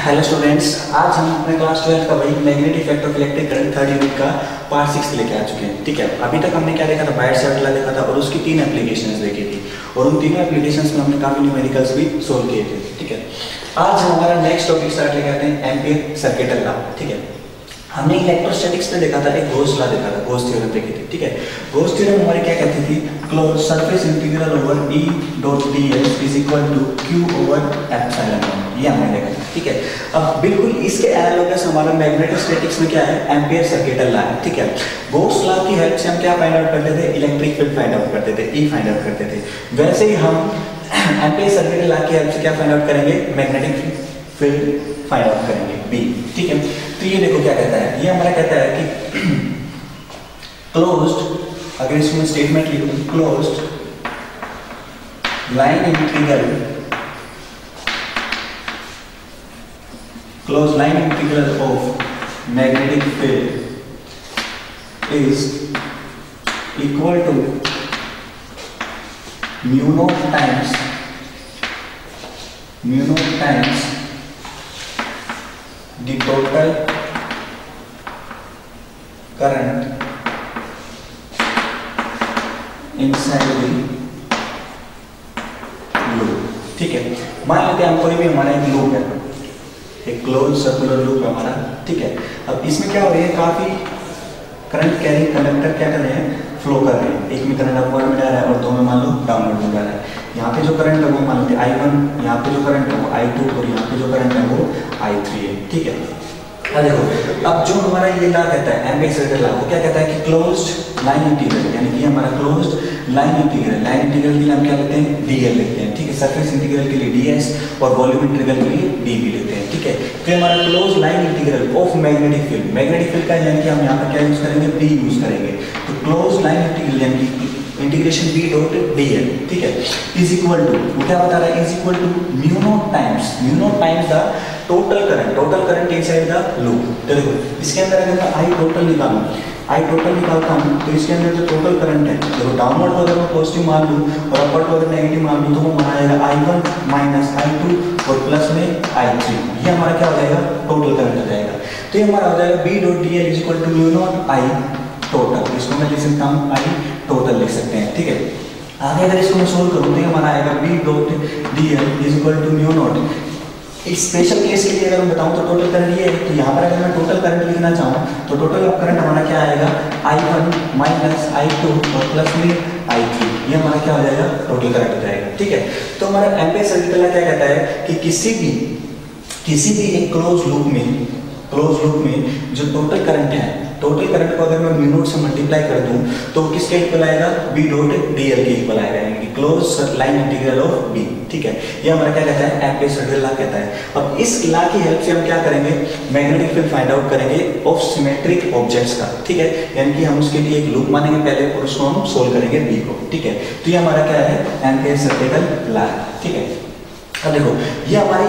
Hello students, आज हम अपने क्लास 12 का वही magnetic effect of electric current third unit का पार्ट 6 लेके आ चुके हैं। ठीक है, अभी तक हमने क्या देखा था, बायर साइड ला देखा था और उसकी 3 एप्लीकेशंस देखी थी और उन तीनों एप्लीकेशंस में हमने काफी न्यूमेरिकल्स भी सोल्व किए थे। ठीक है, आज हम हमारा नेक्स्ट टॉपिक स्टार्ट लेके आते हैं एम्पियर सर्किटल लॉ। ठीक है, हमने इलेक्ट्रोस्टैटिक्स पे देखा था, एक गॉस लॉ देखा था, गॉस थ्योरम देखी थी। ठीक है, गॉस थ्योरम हमारी क्या कहती थी, close surface integral over E dot ds is equal to Q over epsilon naught, ये हमने देखा था। ठीक है, अब बिल्कुल इसके एनालॉगस हमारा मैग्नेटोस्टैटिक्स में क्या है, एम्पियर सर्किटल लॉ है। ठीक है, गॉस लॉ की हेल्प से हम क्या फाइंड आउट करते थे, इलेक्ट्रिक फील्ड फाइंड आउट करते थे, E फाइंड आउट करते थे। वैसे ही हम एम्पियर सर्किटल लॉ की हेल्प से क्या फाइंड आउट करेंगे, मैग्नेटिक फील्ड फाइंड आउट करेंगे, B। ठीक है, तो ये देखो क्या कहता है, ये हमारा कहता है कि क्लोज्ड, अगर इसमें स्टेटमेंट लिखूं, closed line integral, closed line integral of magnetic field is equal to mu naught times the total current inside the loop। ठीक है, मान लेते हैं हम कोई भी हमारा एक लूप है, एक क्लोज सर्कुलर लूप है हमारा। ठीक है, अब इसमें क्या हो रही है, काफी करंट कैरिंग कंडक्टर क्या कर रहे हैं, फ्लो कर रहे हैं। एक में करंट अपवर्ड में जा रहा है और दो में मान लो डाउनवर्ड में जा रहा है। यहाँ पे जो करंट है वो मान लेते हैं I1, यहाँ पे जो करंट है वो I2 और यहाँ पे जो करंट है वो I3 है। ठीक है, अब देखो, अब जो हमारा ये लॉ कहता है एम्पियर सर्किटल लॉ, वो क्या कहता है कि क्लोज्ड लाइन इंटीग्रल, यानी कि हमारा क्लोज्ड लाइन इंटीग्रल के लिए हम क्या लेते हैं, dl लेते हैं। ठीक है, सरफेस इंटीग्रल के लिए ds और वॉल्यूम इंटीग्रल के लिए dv लेते हैं। ठीक है, फिर हमारा closed line integral of magnetic field का यानी कि हम यहाँ पर क्या यूज करेंगे, b यूज करेंगे। तो क्लोज्ड लाइन इंटीग्रल यानी कि इंटीग्रेशन b डॉट dl, ठीक है, इज इक्वल टू, वो क्या बता रहा है, is equal to mu naught times the total current inside the loop. तो देखो, इसके अंदर अगर मैं I टोटल निकालता हूँ तो इसके अंदर जो टोटल करंट है, देखो डाउनवर्ड को अगर मैं पॉजिटिव मान लूँ और अपवर्ड को अगर नेगेटिव मान लूँ तो वो माना जाएगा I1 माइनस I2 और प्लस में I3। ये हमारा क्या हो जाएगा, टोटल करंट हो जाएगा। तो ये हमारा हो जाएगा b dot dl is equal to mu naught I total, इसको मैं लिख सकता हूँ I टोटल लिख सकते हैं। ठीक है, आगे अगर इसको मैं सोल्व करूँ तो ये हमारा आएगा b dot dl is equal to mu naught. इस स्पेशल केस के लिए अगर मैं बताऊं तो टोटल करंट ये है, तो यहाँ पर अगर मैं टोटल करंट लिखना चाहूँ तो टोटल करंट हमारा क्या आएगा, I1 माइनस I2 और प्लस में I3, ये हमारा क्या हो जाएगा, टोटल करंट हो जाएगा। ठीक है, तो हमारा एम्पियर सर्किटल लॉ क्या कहता है कि किसी भी एक क्लोज लूप में जो टोटल करंट है, टोटल करंट को अगर मैं म्यू नॉट से मल्टीप्लाई कर दूं तो किसके इक्वल आएगा, b डॉट dl के इक्वल आएगा, यानी कि close line integral of b। ठीक है, ये हमारा क्या कहता है, एम्पियर सर्किटल लॉ कहता है। अब इस लॉ की हेल्प से हम क्या करेंगे, मैग्नेटिक फील्ड फाइंड आउट करेंगे ऑफ सिमेट्रिक ऑब्जेक्ट्स का। ठीक है, यानी कि हम उसके लिए एक लूप मानेंगे पहले और उसको हम सोल्व करेंगे b को। ठीक है, तो ये हमारा क्या है, एम्पियर सर्किटल लॉ। ठीक है, अब देखो, ये हमारी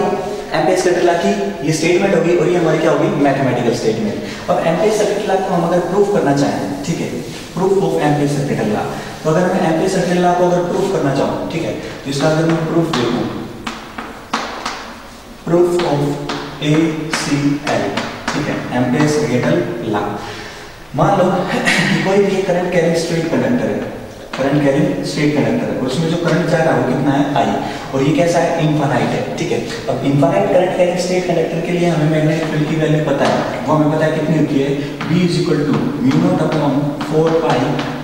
एम्पियर सर्किटल लॉ की ये स्टेटमेंट होगी और ये हमारी क्या होगी, मैथमेटिकल स्टेटमेंट। अब एम्पियर सर्किटल लॉ को हम अगर प्रूफ करना चाहें, ठीक है, proof of ampere circuital law, तो अगर मैं एम्पियर सर्किटल लॉ को अगर प्रूफ करना चाहूँ, ठीक है, तो इसका अगर मैं प्रूफ देखूँ, प्रूफ ऑफ ACL, ठीक है, एम्पियर सर्किटल लॉ। मान लो कि कोई भी करंट कैरिंग स्ट्रेट कंडक्टर है, और उसमें जो करंट जा रहा है वो कितना है, I, और ये कैसा है, इनफाइनाइट है। ठीक है, अब infinite current carrying straight conductor के लिए हमें मैग्नेटिक फील्ड की वैल्यू पता है, वो हमें पता है कितनी होती है, B is equal to mu naught upon 4 pi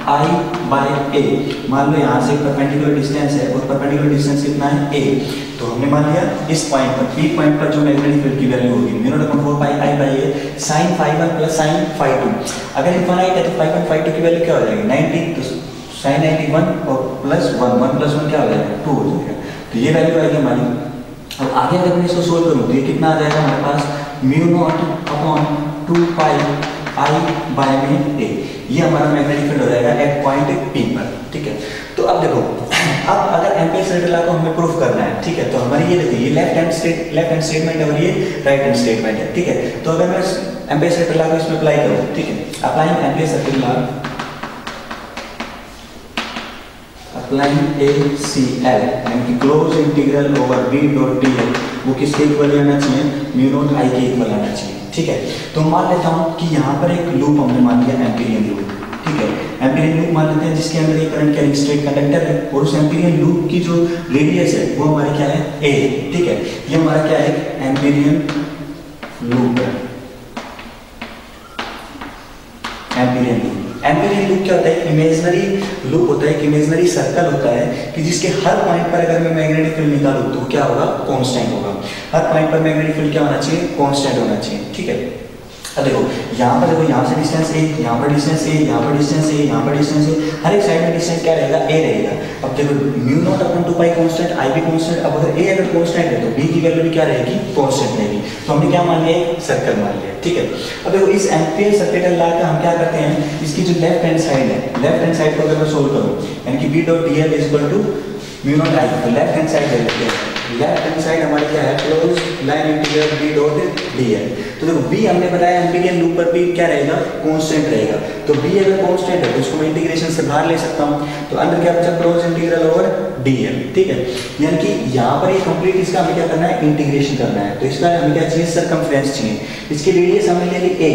I by A। मान लो यहाँ से परपेंडिकुलर डिस्टेंस है और परपेंडिकुलर डिस्टेंस कितना है, A, तो हमने मान लिया इस पॉइंट पर, P पॉइंट पर जो मैग्नेटिक फील्ड की वैल्यू होगी mu naught upon 4 pi I by A sin phi1 plus sin phi2। अगर इनफाइनाइट है तो phi1 phi2 की वैल्यू क्या हो जाएगी, 90, तो sin 91 और प्लस 1 प्लस 1 क्या हो जाएगा, 2 हो जाएगा। तो ये वैल्यू आएगी हमारी। अब आगे अगर मैं इसको सोल्व करूँ तो ये कितना आ जाएगा हमारे पास, mu naught upon 2 pi I by में A, ये हमारा मैग्नेटिक फील्ड हो जाएगा एट पॉइंट P पर। ठीक है, तो अब देखो, अब अगर एम्पियर सर्किटल लॉ को हमें प्रूफ करना है, ठीक है, तो हमारी ये देखिए, ये लेफ्ट हैंड स्टेटमेंट है और ये राइट हैंड स्टेटमेंट है। ठीक है, तो अगर मैं एम्पियर सर्किटल लॉ को इसमें अप्लाई करूँ, ठीक है, applying ampere circuital law line ACL यानी कि close integral over B dot DL वो किसके इक्वल आना चाहिए, म्यू नॉट I के इक्वल आना चाहिए। ठीक है, तो मान लेता हूँ कि यहाँ पर एक लूप हमने मान लिया एम्पीरियन लूप। ठीक है, एम्पीरियन लूप मान लेते हैं जिसके अंदर एक करंट कैरिंग स्ट्रेट कंडक्टर है और उस एम्पीरियन लूप की जो रेडियस है वो हमारी क्या है, A। ठीक है, ये हमारा क्या है, एम्पीरियन लूप है। एम्पीरियन लूप, एम्पीरियन लूप क्या होता है, इमेजिनरी लूप होता है, एक इमेजिनरी सर्कल होता है कि जिसके हर पॉइंट पर अगर मैं मैग्नेटिक फील्ड निकालूं तो क्या होगा, कांस्टेंट होगा। हर पॉइंट पर मैग्नेटिक फील्ड क्या होना चाहिए, कांस्टेंट होना चाहिए। ठीक है, अब देखो यहाँ पर, देखो यहाँ से डिस्टेंस A, यहाँ पर डिस्टेंस A, यहाँ पर डिस्टेंस A, यहाँ पर डिस्टेंस A, हर एक साइड में डिस्टेंस क्या रहेगा, A रहेगा। अब देखो mu naught upon 2 pi constant, I भी कांस्टेंट। अब अगर A अगर कांस्टेंट है तो B की वैल्यू भी क्या रहेगी, कांस्टेंट रहेगी। तो हमने क्या मान लिया, एक सर्कल मान लिया। ठीक है, अब देखो इस एम्पीयर सर्किटल लॉ का हम क्या करते हैं, इसकी जो लेफ्ट हैंड साइड है, लेफ्ट हैंड साइड को अगर मैं सोल्व करूँ यानी कि B dot DL is equal to mu naught I, तो लेफ्ट हैंड साइड ले लेते हैं। लेफ्ट हैंड साइड हमारी क्या है, close line integral B dot DL। तो देखो B हमने बताया एम्पीरियन लूप पर B क्या रहेगा, कांस्टेंट रहेगा। तो B अगर कांस्टेंट है तो उसको मैं इंटीग्रेशन से बाहर ले सकता हूँ, तो अंदर क्या बचा, क्लोज इंटीग्रल ओवर DL। ठीक है, यानी कि यहाँ पर ये कंप्लीट इसका हमें क्या करना है, इंटीग्रेशन करना है। तो इसका हमें क्या चाहिए, सर्कमफ्रेंस चाहिए। इसकी रेडियस हमने ले ली A,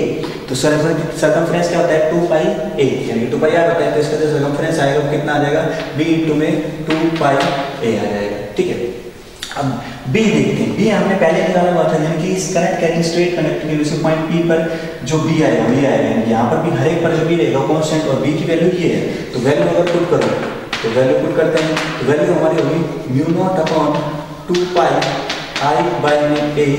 तो सर्कमफ्रेंस क्या होता है, 2 पाई A, यानी 2 पाई R होता है। तो इसका जो सर्कमफ्रेंस आएगा वो कितना आ जाएगा, B इंटू में 2 पाई A आ जाएगा। ठीक है, अब B देखते हैं। B हमने पहले निकाला हुआ था, यानी कि इस करंट कैरिंग स्ट्रेट कंडक्टर के वैसे पॉइंट P पर जो B आएगा, ये आएगा, यानी यहाँ पर भी हर एक पर जो B रहेगा कांस्टेंट और B की वैल्यू ये है। तो वैल्यू अगर पुट करो तो वैल्यू पुट करते हैं, तो वैल्यू हमारी होगी mu naught upon 2 pi I by में A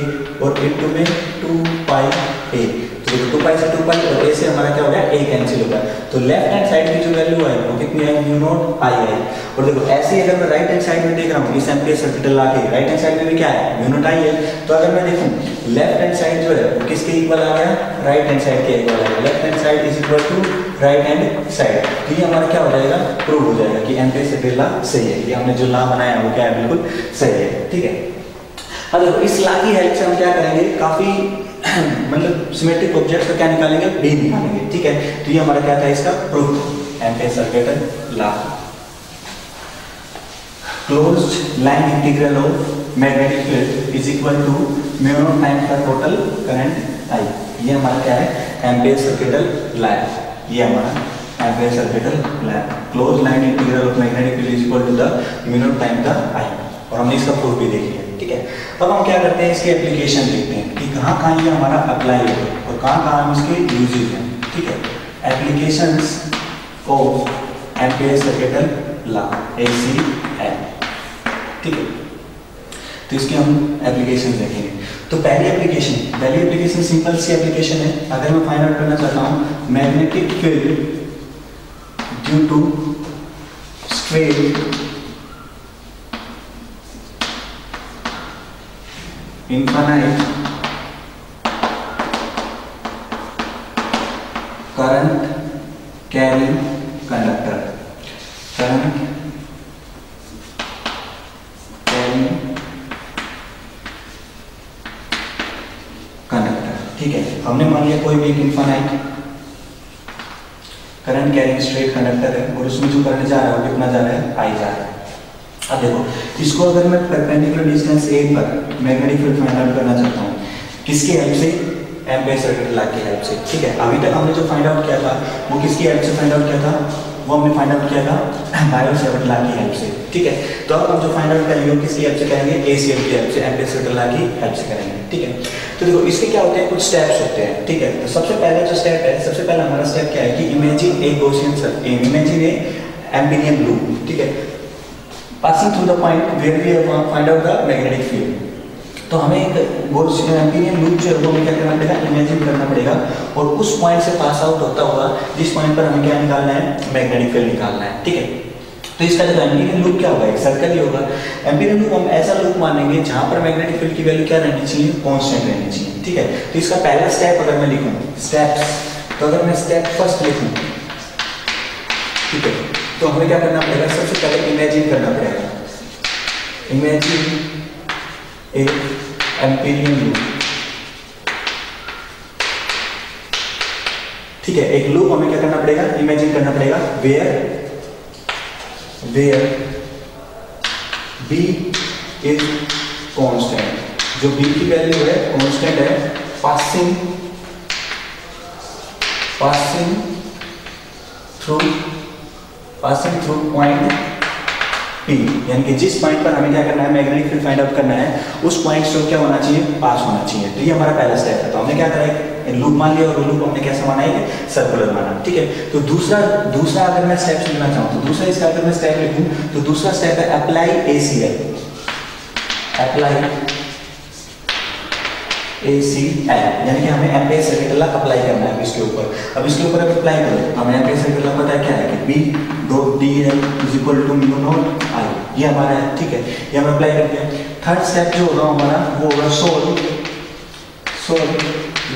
और इनटू में 2 पाई A। तो 2 पाई से 2 पाई और A से हमारा क्या हो गया, A कैंसिल होगा। तो लेफ्ट हैंड साइड की जो वैल्यू है वो कितनी है, म्यू नॉट I है। और देखो ऐसे ही अगर मैं राइट हैंड साइड में देख रहा हूँ, इस एम्पीयर सर्किटल लॉ के राइट हैंड साइड में भी क्या है, म्यू नॉट I है। तो अगर मैं देखूँ लेफ्ट हैंड साइड जो है वो किसके इक्वल आ गया, राइट हैंड साइड के इक्वल आ गया। Left hand side is equal to right hand side. तो ये हमारा क्या हो जाएगा, प्रूव हो जाएगा कि एम्पीयर सर्किटल लॉ सही है। ये हमने जो लॉ बनाया वो क्या है, बिल्कुल सही है। ठीक है, अब देखो इस लॉ की हेल्प से हम क्या करेंगे, काफी मतलब सिमेट्रिक ऑब्जेक्ट्स का क्या निकालेंगे, B निकालेंगे। ठीक है, तो ये हमारा क्या था, इसका proof, Ampere circuital law. Closed line integral of magnetic field is equal to mu naught times the total current I। ये हमारा क्या है, एम्पीयर सर्किटल लॉ। ये हमारा Ampere circuital law, closed line integral of magnetic field is equal to the mu naught times the I। और हमने इसका proof भी देख लिया। ठीक है, अब हम क्या करते हैं, इसके एप्लीकेशन देखते हैं कि कहाँ कहाँ ये हमारा अप्लाई होगा और कहाँ कहाँ हम इसके यूजेज हैं। ठीक है, applications of ampere circuital law, ACL। ठीक है, तो इसके हम एप्लीकेशन देखेंगे। तो पहली एप्लीकेशन सिंपल सी एप्लीकेशन है। अगर मैं फाइंड आउट करना चाहता हूँ magnetic field due to straight infinite current carrying conductor, current carrying conductor। ठीक है, हमने मान लिया कोई भी एक infinite current carrying straight conductor है और उसमें जो करंट जा रहा है वो कितना जा रहा है, I जा रहा है। अब देखो इसको अगर मैं परपेंडिकुलर डिस्टेंस A पर मैग्नेटिक फील्ड फाइंड आउट करना चाहता हूँ, किसकी हेल्प से, एम्पीयर सर्किटल लॉ की हेल्प से। ठीक है, अभी तक हमने जो फाइंड आउट किया था वो किसकी हेल्प से फाइंड आउट किया था, वो हमने फाइंड आउट किया था बायो-सैवर्ट लॉ की हेल्प से। ठीक है, तो अब हम जो फाइंड आउट करेंगे वो किसकी हेल्प से करेंगे, ACL की हेल्प से, एम्पीयर सर्किटल लॉ की हेल्प से करेंगे। ठीक है, तो देखो इसके क्या होते हैं, कुछ स्टेप्स होते हैं। ठीक है, तो सबसे पहला जो स्टेप है, सबसे पहला हमारा स्टेप क्या है कि इमेजिन ए गॉसियन सर्किट, इमेजिन ए एम्पीरियन लूप। ठीक है, passing through the point where we have find out the magnetic field। तो हमें एक एम्पीरियन लूप जो है वो हमें क्या करना पड़ेगा, इमेजिन करना पड़ेगा और उस पॉइंट से पास आउट होता हुआ जिस पॉइंट पर हमें क्या निकालना है, मैग्नेटिक फील्ड निकालना है। ठीक है, तो इसका जो एम्पीरियन लूप क्या होगा, एक सर्कल ही होगा। एम्पीरियन लूप हम ऐसा लूप मानेंगे जहां पर मैग्नेटिक फील्ड की वैल्यू क्या रहनी चाहिए, कांस्टेंट रहनी चाहिए। ठीक है, तो इसका पहला स्टेप अगर मैं लिखूं स्टेप्स, तो अगर मैं स्टेप फर्स्ट लिखूं, ठीक है, तो हमें क्या करना पड़ेगा, सबसे पहले इमेजिन करना पड़ेगा, इमेजिन ए एम्पीरियन लूप। ठीक है, एक लूप हमें क्या करना पड़ेगा, इमेजिन करना पड़ेगा, where where B is constant, जो बी की वैल्यू है कांस्टेंट है, पासिंग थ्रू पॉइंट P, यानी कि जिस पॉइंट पर हमें क्या करना है, मैग्नेटिक फील्ड फाइंड आउट करना है, उस पॉइंट से क्या होना चाहिए, पास होना चाहिए। तो ये हमारा पहला स्टेप है। तो हमने क्या करा है, लूप मान लिया, और लूप हमने कैसा माना है, सर्कुलर माना, ठीक है। तो दूसरा अगर मैं स्टेप लिखना चाहूँ तो दूसरा इसका अगर मैं स्टेप लिखूँ तो दूसरा स्टेप है अप्लाई ACL, यानी कि हमें एम्पियर सर्किट लॉ अप्लाई करना है इसके ऊपर। अब इसके ऊपर अप्लाई करें, हमें एम्पियर सर्किट लॉ पता है क्या है कि B.dl = μ0I, ये हमारा है, ठीक है, ये हम अप्लाई करते हैं। थर्ड स्टेप जो होगा हमारा वो होगा सोल्व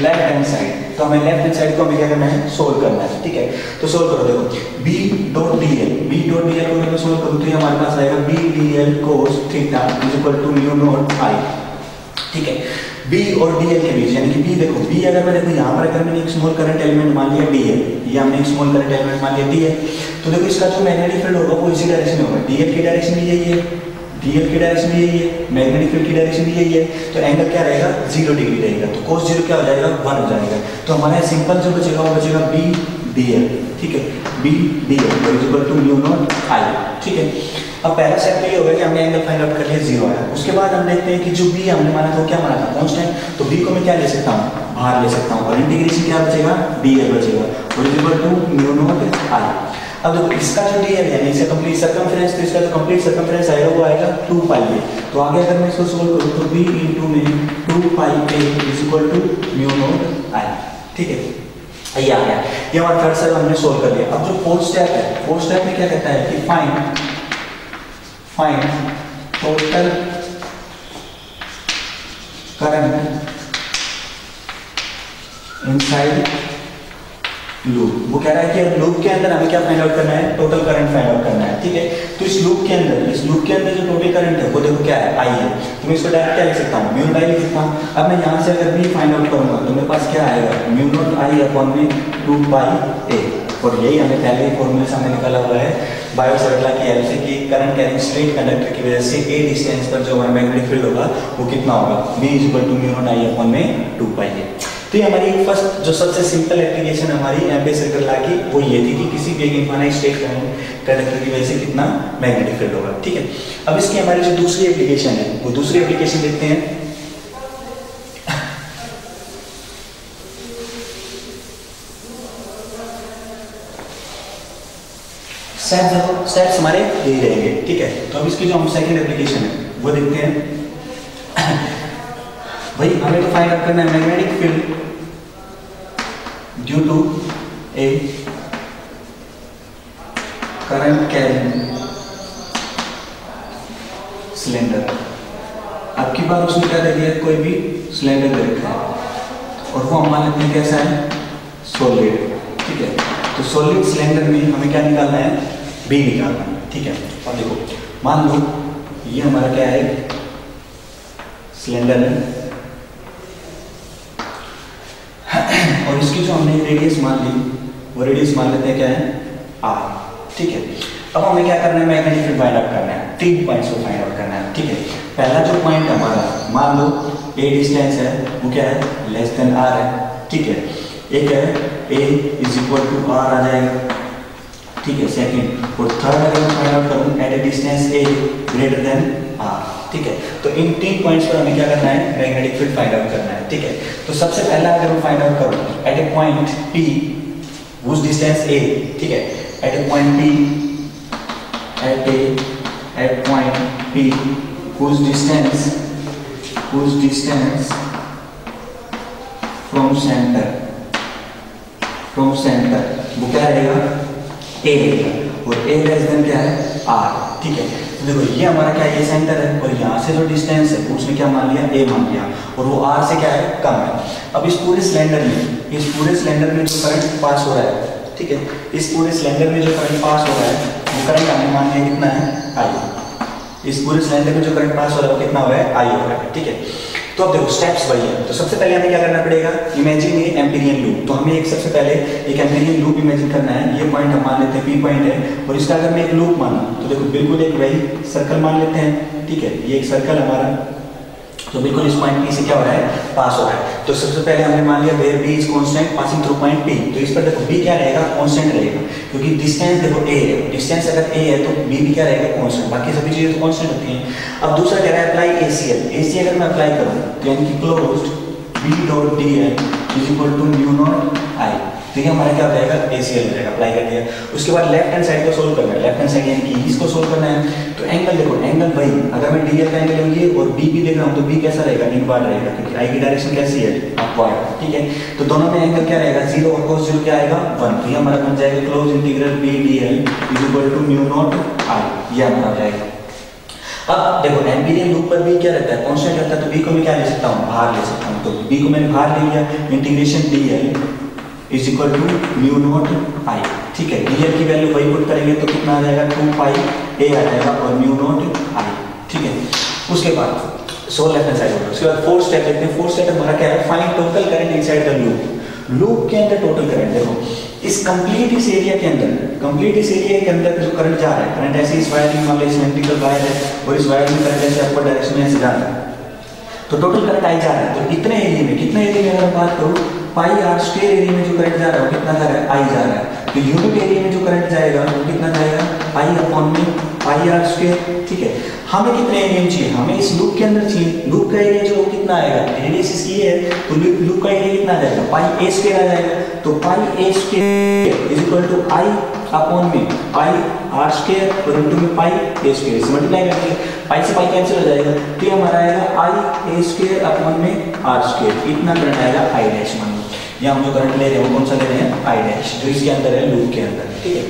लेफ्ट हैंड साइड। तो हमें लेफ्ट हैंड साइड को हमें क्या करना है, सोल्व करना है, ठीक है। तो सोल्व करो, देखो B.dl को अगर मैं सोल्व करूँ तो ये हमारे पास आएगा B.dl cos θ = μ0I, ठीक है। B और DL के बीच, यानी कि B देखो, B अगर मैं देखो यहाँ पर अगर मैंने एक स्मॉल करंट एलिमेंट मान लिया DL, या हमने एक स्मॉल करंट एलिमेंट मान लिया DL, तो देखो इसका जो मैग्नेटिक फील्ड होगा वो इसी डायरेक्शन में होगा। DL की डायरेक्शन भी यही है, DL की डायरेक्शन भी यही है, मैग्नेटिक फील्ड की डायरेक्शन भी यही है। तो एंगल क्या रहेगा, 0 डिग्री रहेगा। तो cos 0 क्या हो जाएगा, 1 हो जाएगा। तो हमारा सिंपल जो बचेगा वो बचेगा B.dl, ठीक है, B.dl = μ0I, ठीक है। अब पहला स्टेप ये होगा कि हमने एंगल फाइंड आउट कर लिया, 0 आया। उसके बाद हम देखते हैं कि जो B हमने माना था वो क्या माना था, कांस्टेंट। तो B को मैं क्या ले सकता हूँ, बाहर ले सकता हूँ, और इंटीग्रेशन क्या बचेगा, dl बचेगा = μ0I। अब देखो इसका जो dl है, यानी इसका कंप्लीट सर्कमफ्रेंस, तो इसका जो कंप्लीट सर्कमफ्रेंस आएगा वो आएगा 2πa। तो आगे अगर मैं इसको सोल्व करूँ तो B × 2πa = μ0I, ठीक है, ये आ गया। ये हमारा थर्ड स्टेप हमने सोल्व कर लिया। अब जो फोर्थ स्टेप है, फोर्थ स्टेप में क्या कहता है कि find total current inside loop. वो कह रहा है कि लूप के अंदर हमें क्या फाइंड आउट करना है, टोटल करंट फाइंड आउट करना है, ठीक है। तो इस लूप के अंदर जो टोटल करंट है वो देखो क्या है, I है। तो मैं इसको डायरेक्ट क्या लिख सकता हूँ, μ0I लिख सकता हूँ। अब मैं यहाँ से अगर B फाइंड आउट करूंगा तो मेरे पास क्या आएगा, μ0I/2πa। और यही हमें पहले ही फॉर्मूले से हमें निकाला हुआ है बायो-सावर्ट लॉ की हेल्प से कि करंट कैरिंग स्ट्रेट कंडक्टर की वजह से a डिस्टेंस पर जो हमारा मैग्नेटिक फील्ड होगा वो कितना होगा, B = μ0I/2πa। तो ये हमारी फर्स्ट जो सबसे सिंपल एप्लीकेशन हमारी एम्पियर सर्किट लॉ की वो ये थी कि किसी भी इनफाइनाइट स्ट्रेट कंडक्टर की वजह से कितना मैग्नेटिक फील्ड होगा, ठीक है। अब इसकी हमारी जो दूसरी एप्लीकेशन है वो दूसरी एप्लीकेशन देखते हैं। स्टेप्स हमारे यही रहेंगे, ठीक है। तो अब इसकी जो हम सेकंड एप्लीकेशन है वो देखते हैं। भाई हमें तो फाइंड आउट करना है magnetic field due to a current carrying cylinder. अब की बार उसने क्या दे दिया, कोई भी सिलेंडर दे रखा है और वो हम मान लेते हैं कैसा है, सॉलिड, ठीक है। तो सॉलिड सिलेंडर में हमें क्या निकालना है, B निकालना है, ठीक है। अब देखो मान लो ये हमारा क्या है, सिलेंडर है और इसकी जो हमने रेडियस मान ली वो रेडियस मान लेते हैं क्या है, R, ठीक है। अब हमें क्या करना है, मैग्नेटिक फील्ड फाइंड आउट करना है, 3 पॉइंट्स को फाइंड आउट करना है, ठीक है। पहला जो पॉइंट हमारा मान लो A डिस्टेंस है वो क्या है, <R है, ठीक है। एक है A = R आ जाएगा, ठीक है, सेकंड। और थर्ड अगर मैं फाइंड आउट करूं at a distance A > R, ठीक है। तो इन 3 पॉइंट्स पर हमें क्या करना है, मैग्नेटिक फील्ड फाइंड आउट करना है, ठीक है। तो सबसे पहला अगर मैं फाइंड आउट करूं at a point P whose distance A, ठीक है, at a point P whose distance from center वो क्या रहेगा, A रहेगा, और A < क्या है, R, ठीक है। तो देखो ये हमारा क्या है, ये सेंटर है और यहाँ से जो डिस्टेंस है उसने क्या मान लिया, A मान लिया, और वो R से क्या है, कम है। अब इस पूरे सिलेंडर में जो करंट पास हो रहा है, ठीक है, इस पूरे सिलेंडर में जो करंट पास हो रहा है वो करंट हमने मान लिया कितना है, I। इस पूरे सिलेंडर में जो करंट पास हो रहा है वो कितना हो रहा है, I हो रहा है, ठीक है। तो तो अब देखो स्टेप्स वही है। तो सबसे पहले हमें क्या करना पड़ेगा, इमेजिन ए एम्पीरियन लूप। तो हमें एक सबसे पहले एक एम्पीरियन लूप इमेजिन करना है। ये पॉइंट हम मान लेते हैं पी पॉइंट है, और इसका अगर मैं एक लूप माना तो देखो बिल्कुल एक वही सर्कल मान लेते हैं, ठीक है। ये एक सर्कल हमारा, तो बिल्कुल इस पॉइंट पी से क्या हो रहा है, पास हो रहा है। तो सबसे पहले हमने मान लिया where B is constant passing through point P. तो इस पर देखो बी क्या रहेगा, कांस्टेंट रहेगा, क्योंकि डिस्टेंस देखो ए है। डिस्टेंस अगर ए है तो बी भी क्या रहेगा, कांस्टेंट। बाकी सभी चीजें तो कांस्टेंट होती हैं। अब दूसरा कह रहा है अप्लाई एसीएल। एसी अगर मैं अप्लाई करूं तो यानी कि closed B dot D L is equal to mu naught I. तो ये हमारा क्या हो जाएगा, एसीएल हो जाएगा। अप्लाई कर दिया। उसके बाद लेफ्ट हैंड साइड को सोल्व करना है। लेफ्ट हैंड साइड यानी कि इसको सोल्व करना है। तो एंगल देखो, एंगल वही, अगर मैं डीएल का एंगल लेंगे और बी भी देख रहा हूं तो बी कैसा रहेगा, इनवर्ड रहेगा, क्योंकि आई की डायरेक्शन कैसी है, अपवर्ड, ठीक है। तो दोनों में एंगल क्या रहेगा, 0 और cos 0 क्या आएगा, 1। तो ये हमारा बन जाएगा close integral B DL is equal to mu naught I. ये हमारा हो जाएगा। अब देखो एम्पीरियन लूप पर बी क्या रहता है, कांस्टेंट रहता है। तो बी को मैं क्या ले सकता हूं, बाहर ले सकता हूं। तो बी को मैंने बाहर ले लिया, integration DL is equal to mu naught I, ठीक है। डीएल की वैल्यू वही पुट करेंगे तो कितना आ जाएगा, 2 पाई ए आ जाएगा और म्यू नॉट आई, ठीक है। उसके बाद सो लेफ्ट हैंड साइड होगा। उसके बाद फोर्थ स्टेप देखते हैं। फोर्थ स्टेप हमारा क्या है, find total current inside the loop. Loop के अंदर टोटल करंट देखो, इस कंप्लीट इस एरिया के अंदर, कंप्लीट इस एरिया के अंदर जो करंट जा रहा है, करंट ऐसे इस वायर में मान लो सिमेट्रिकल वायर है और इस वायर में करंट ऐसे अपवर्ड डायरेक्शन में ऐसे जा रहा है। तो टोटल करंट आई जा रहा है। तो इतने एरिया में, कितने एरिया में अगर बात करूं, पाई आर स्क्वायर एरिया में जो करंट जा रहा है वो कितना जा रहा है, आई जा रहा है। तो यूनिट एरिया में जो करंट जाएगा वो कितना जाएगा, आई अपॉन में पाई आर स्क्वायर, ठीक है। हमें कितने एरिया में चाहिए, हमें इस लूप के अंदर चाहिए। लूप का एरिया जो कितना आएगा, रेडियस इसकी है तो लूप का एरिया कितना आ जाएगा, पाई ए स्क्वायर आ जाएगा। तो pi A square is equal to I upon में पाई आर स्क्वायर और इनटू में पाई ए स्क्वायर से मल्टीप्लाई करके पाई से पाई कैंसिल हो जाएगा। तो ये हमारा आएगा आई ए स्क्वायर अपॉन में आर स्क्वायर। इतना करंट आएगा आई डैश। मान लो या हम जो करंट ले रहे हैं वो कौन सा ले रहे हैं, आई डैश, जो इसके अंदर है लूप के अंदर, ठीक है।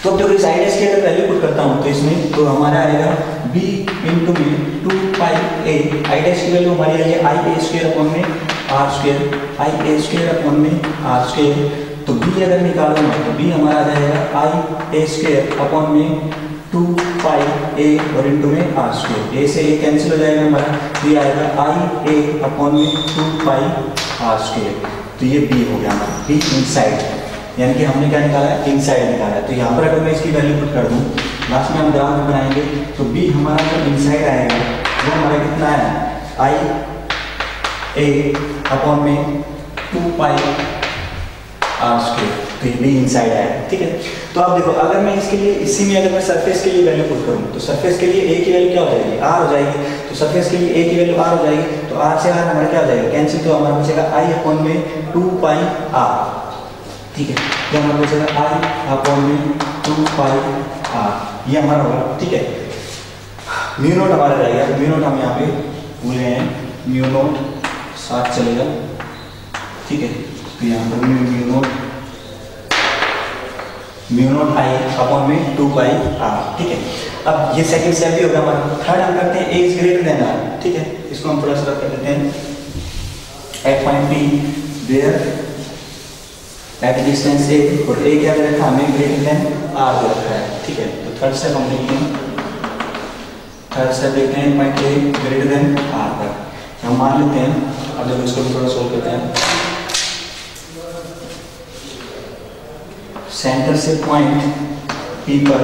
तो अब देखो इस आई डैश की अगर वैल्यू पुट करता हूं तो इसमें तो हमारा आएगा b इनटू में 2 पाई a। आई डैश की वैल्यू हमारी आई है आई ए स्क्वायर अपॉन में R square, I A square upon में आर स्क्वायर। तो b अगर निकालो ना तो b हमारा आ जाएगा आई ए स्क्वायर अपॉन में 2 पाई a और इनटू में आर स्क्वायर। a से a कैंसिल हो जाएगा हमारा, तो ये आएगा आई ए अपॉन में 2 पाई आर स्क्वायर। तो ये b हो गया हमारा, b इनसाइड, यानी कि हमने क्या निकाला है, इनसाइड निकाला है। तो यहाँ पर अगर मैं इसकी वैल्यू पुट कर दूँ, लास्ट में हम ग्राफ बनाएंगे तो b हमारा जो इनसाइड आएगा वो हमारा कितना है, आई ए अपॉन में 2 पाई आर स्क्वायर। तो ये b इनसाइड आएगा, ठीक है। तो आप देखो अगर मैं इसके लिए इसी में अगर मैं सरफेस के लिए वैल्यू पुट करूँ तो सरफेस के लिए a की वैल्यू क्या हो जाएगी, r हो जाएगी। तो सरफेस के लिए a की वैल्यू r हो जाएगी। तो r से r हमारा क्या हो जाएगा, कैंसिल। तो हमारा बचेगा i अपॉन में 2 पाई r, ठीक है। तो हमारा बचेगा i अपॉन में 2 पाई r, ये हमारा होगा, ठीक है। म्यू नोट हमारा रहेगा। म्यू नोट हम यहाँ पे भूल गए हैं, म्यू नोट साथ चलेगा, ठीक है। तो यहाँ पर म्यू नोट आई अपॉन में 2 पाई r, ठीक है। अब ये सेकंड स्टेप भी होगा हमारा। थर्ड हम करते हैं a is greater than r, ठीक है। इसको हम थोड़ा सा रख कर देते हैं at point p where at distance a, और a क्या दे रखा है हमें, ग्रेटर देन r दे रखा है, ठीक है। तो थर्ड स्टेप हम देखते हैं, थर्ड स्टेप देखते हैं point a greater than r पर। हम मान लेते हैं, अब जब इसको भी थोड़ा सोल्व करते हैं, सेंटर से पॉइंट P पर,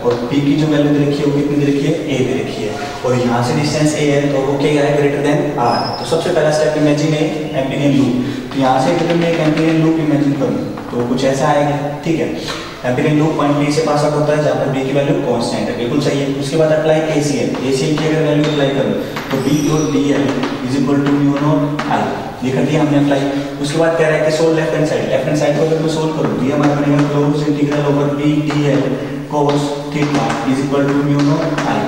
और P की जो वैल्यू दे रखी है वो कितनी दे रखी है, A दे रखी है, और यहाँ से डिस्टेंस A है तो वो क्या है, ग्रेटर देन R। तो सबसे पहला स्टेप इमेजिन ए एम्पीरियन लूप। तो यहाँ से अगर मैं एक एम्पीरियन लूप इमेजिन करूँ तो कुछ ऐसा आएगा, ठीक है। एम्पीरियन लूप पॉइंट B से पास आउट होता है जहाँ पर B की वैल्यू कांस्टेंट है, बिल्कुल सही है। उसके बाद अप्लाई ACL। ACL की अगर वैल्यू अप्लाई करूँ तो B dot DL is equal to mu naught I, ये कर दिया हमने अप्लाई। उसके बाद कह रहा है कि solve left hand side. Left hand side को अगर मैं सोल्व करूँ तो ये हमारा बनेगा close integral over B DL cos theta is equal to mu naught I,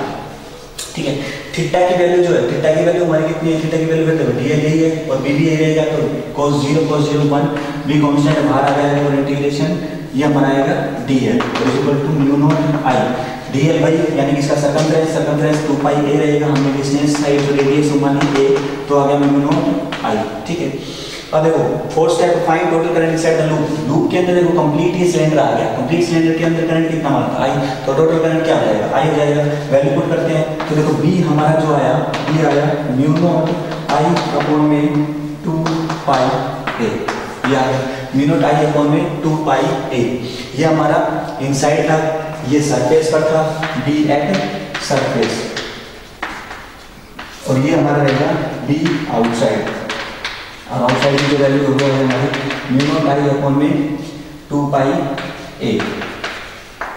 ठीक है। थीटा की वैल्यू जो है, थीटा की वैल्यू हमारी कितनी है, थीटा की वैल्यू देखो DL यही है और B भी यही रहेगा। तो cos 0 1 B कांस्टेंट बाहर आ गया है और इंटीग्रेशन ये बनाएगा DL is equal to mu naught I। DL भाई यानी कि इसका सर्कमफ्रेंस 2 पाई a रहेगा। हमने डिस्टेंस साइड जो रेडियस मानी a, तो आ गया म्यू नॉट I, ठीक है। अब देखो fourth step, find total current inside the loop. Loop के अंदर देखो कंप्लीट ये सिलेंडर आ गया, कंप्लीट सिलेंडर के अंदर करंट कितना माना आई, तो टोटल करंट क्या आ जाएगा, आई हो जाएगा। वैल्यू पुट करते हैं तो देखो B हमारा जो आया, B आया म्यू नॉट आई अपॉन में 2 पाई ए, या म्यू नॉट आई अपॉन में 2 पाई ए। ये हमारा इनसाइड था, ये सरफेस पर था, बी एट सरफेस, और ये हमारा रहेगा बी आउटसाइड। और आउटसाइड की जो वैल्यू होगा वो हमारी म्यू नॉट आई अपॉन में 2 पाई ए।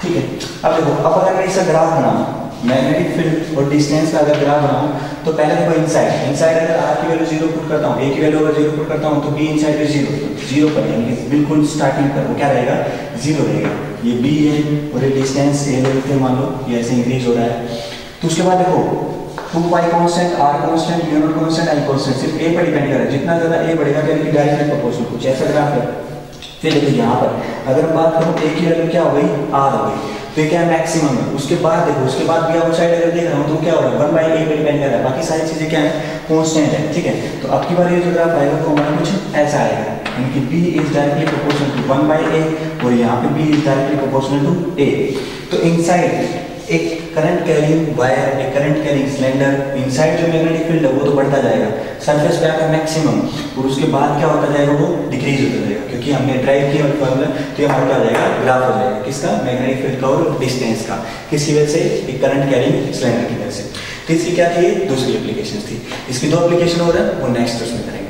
ठीक है, अब देखो, अब अगर मैं इसका ग्राफ बनाऊं, मैग्नेटिक फील्ड और डिस्टेंस का अगर ग्राफ बनाऊं, तो पहले देखो इनसाइड अगर आर की वैल्यू 0 पुट करता हूं, ए की वैल्यू अगर 0 पुट करता हूं, तो बी इनसाइड पे 0 पर, यानी बिल्कुल स्टार्टिंग पर वो क्या रहेगा, 0 रहेगा। ये बी है और ये डिस्टेंस ए लेते हैं, मान लो ये ऐसे इंक्रीज हो रहा है। तो उसके बाद देखो 2 pi constant, R constant, mu naught constant, I constant, सिर्फ ए पर डिपेंड कर रहा है। जितना ज्यादा ए बढ़ेगा तो इनकी डायरेक्टली प्रोपोर्शनल, कुछ ऐसा ग्राफ है। फिर देखो यहाँ पर अगर बात करूँ ए की वैल्यू क्या हो गई, आर हो गई, तो ये क्या है, मैक्सिमम है। उसके बाद देखो, उसके बाद भी आउटसाइड अगर देख रहा हूँ तो क्या हो रहा है, 1 बाई ए पे डिपेंड कर रहा है, बाकी सारी चीजें क्या है, कांस्टेंट है। ठीक है, तो अब की बार ये जो ग्राफ आएगा तो हमारा कुछ ऐसा आएगा, यानी कि B is directly proportional to 1 by A, और यहाँ पे B is directly proportional to A. तो इनसाइड एक करंट कैरिंग वायर, एक करंट कैरिंग सिलेंडर, इनसाइड जो मैग्नेटिक फील्ड है वो तो बढ़ता जाएगा, सरफेस पे आकर मैक्सिमम, और उसके बाद क्या होता जाएगा, वो डिक्रीज होता जाएगा, क्योंकि हमने ड्राइव किया फॉर्मूला, तो ये हमारा क्या हो जाएगा, ग्राफ हो जाएगा किसका, मैग्नेटिक फील्ड का और डिस्टेंस का, किसकी वजह से, एक करंट कैरिंग सिलेंडर की वजह से। तो इसकी क्या थी, दूसरी एप्लीकेशन थी। इसकी 2 एप्लीकेशन और है, वो नेक्स्ट उसमें करेंगे।